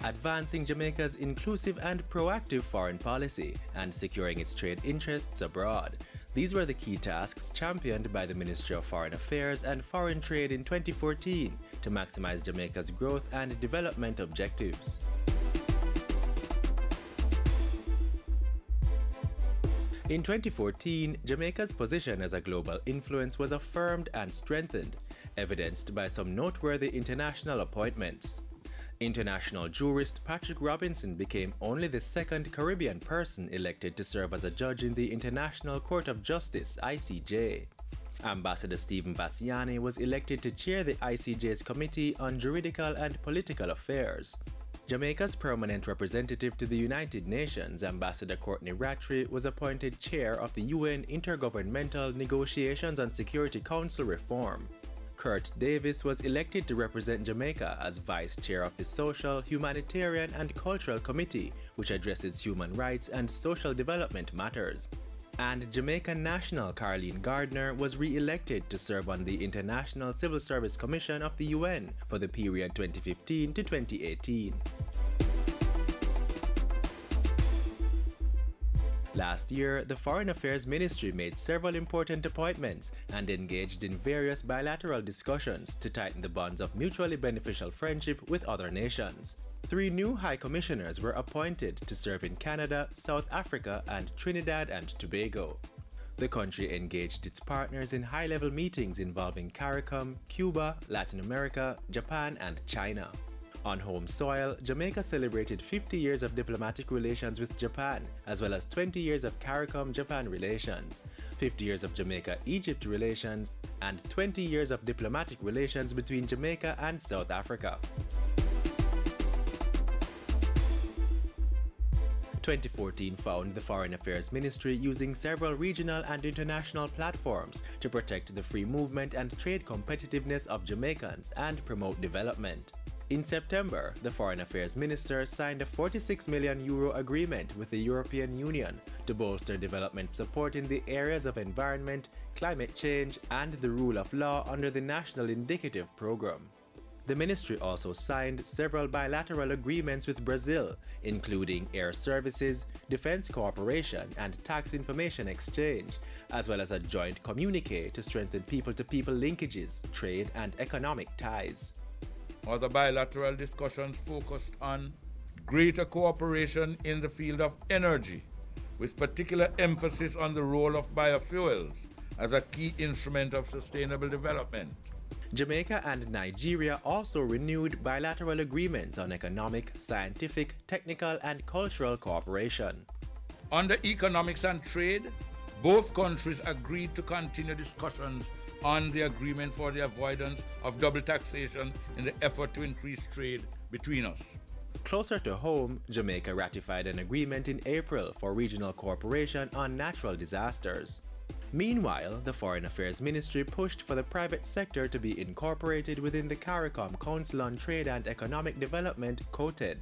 advancing Jamaica's inclusive and proactive foreign policy, and securing its trade interests abroad. These were the key tasks championed by the Ministry of Foreign Affairs and Foreign Trade in 2014 to maximize Jamaica's growth and development objectives. In 2014, Jamaica's position as a global influence was affirmed and strengthened, evidenced by some noteworthy international appointments. International jurist Patrick Robinson became only the second Caribbean person elected to serve as a judge in the International Court of Justice (ICJ). Ambassador Stephen Bassiani was elected to chair the ICJ's Committee on Juridical and Political Affairs. Jamaica's permanent representative to the United Nations, Ambassador Courtney Rattray, was appointed chair of the UN Intergovernmental Negotiations on Security Council Reform. Kurt Davis was elected to represent Jamaica as vice chair of the Social, Humanitarian and Cultural Committee, which addresses human rights and social development matters. And Jamaican national Caroline Gardner was re-elected to serve on the International Civil Service Commission of the UN for the period 2015 to 2018. Last year, the Foreign Affairs Ministry made several important appointments and engaged in various bilateral discussions to tighten the bonds of mutually beneficial friendship with other nations. 3 new High Commissioners were appointed to serve in Canada, South Africa, and Trinidad and Tobago. The country engaged its partners in high-level meetings involving CARICOM, Cuba, Latin America, Japan, and China. On home soil, Jamaica celebrated 50 years of diplomatic relations with Japan, as well as 20 years of CARICOM-Japan relations, 50 years of Jamaica-Egypt relations, and 20 years of diplomatic relations between Jamaica and South Africa. 2014 found the Foreign Affairs Ministry using several regional and international platforms to protect the free movement and trade competitiveness of Jamaicans and promote development. In September, the Foreign Affairs Minister signed a €46 million agreement with the European Union to bolster development support in the areas of environment, climate change, and the rule of law under the National Indicative Program. The ministry also signed several bilateral agreements with Brazil, including air services, defense cooperation, and tax information exchange, as well as a joint communique to strengthen people-to-people linkages, trade, and economic ties. Other bilateral discussions focused on greater cooperation in the field of energy, with particular emphasis on the role of biofuels as a key instrument of sustainable development. Jamaica and Nigeria also renewed bilateral agreements on economic, scientific, technical, and cultural cooperation. Under economics and trade, both countries agreed to continue discussions on the agreement for the avoidance of double taxation in the effort to increase trade between us. Closer to home, Jamaica ratified an agreement in April for regional cooperation on natural disasters. Meanwhile, the Foreign Affairs Ministry pushed for the private sector to be incorporated within the CARICOM Council on Trade and Economic Development, COTED.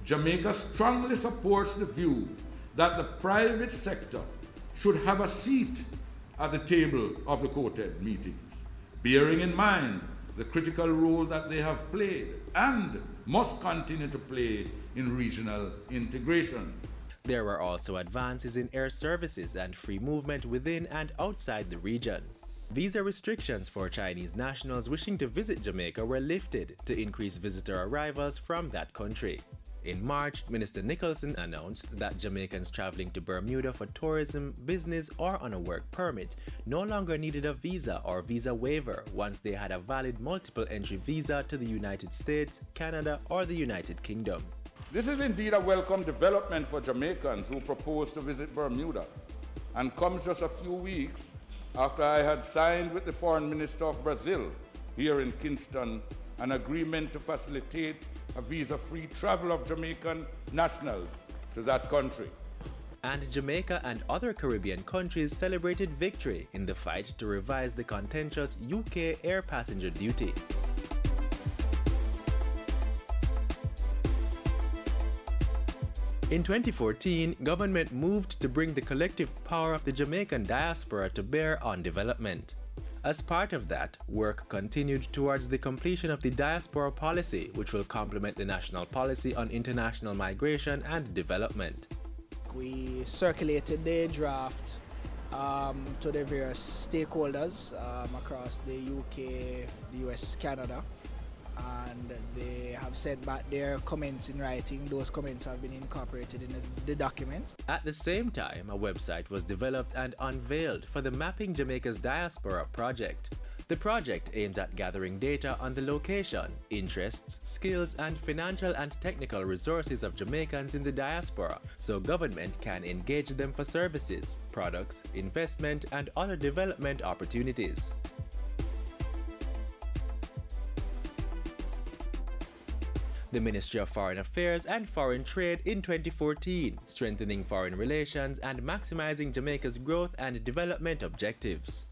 Jamaica strongly supports the view that the private sector should have a seat at the table of the COTED meetings, bearing in mind the critical role that they have played and must continue to play in regional integration. There were also advances in air services and free movement within and outside the region. Visa restrictions for Chinese nationals wishing to visit Jamaica were lifted to increase visitor arrivals from that country. In March, Minister Nicholson announced that Jamaicans traveling to Bermuda for tourism, business, or on a work permit no longer needed a visa or visa waiver once they had a valid multiple entry visa to the United States, Canada, or the United Kingdom. This is indeed a welcome development for Jamaicans who propose to visit Bermuda, and comes just a few weeks after I had signed with the Foreign Minister of Brazil here in Kingston an agreement to facilitate a visa-free travel of Jamaican nationals to that country. And Jamaica and other Caribbean countries celebrated victory in the fight to revise the contentious UK air passenger duty. In 2014, government moved to bring the collective power of the Jamaican diaspora to bear on development. As part of that, work continued towards the completion of the Diaspora Policy, which will complement the national policy on international migration and development. We circulated the draft to the various stakeholders across the UK, the US, Canada, and they have sent back their comments in writing. Those comments have been incorporated in the document. At the same time, a website was developed and unveiled for the Mapping Jamaica's Diaspora project. The project aims at gathering data on the location, interests, skills, and financial and technical resources of Jamaicans in the diaspora, so government can engage them for services, products, investment, and other development opportunities. The Ministry of Foreign Affairs and Foreign Trade in 2014, strengthening foreign relations and maximizing Jamaica's growth and development objectives.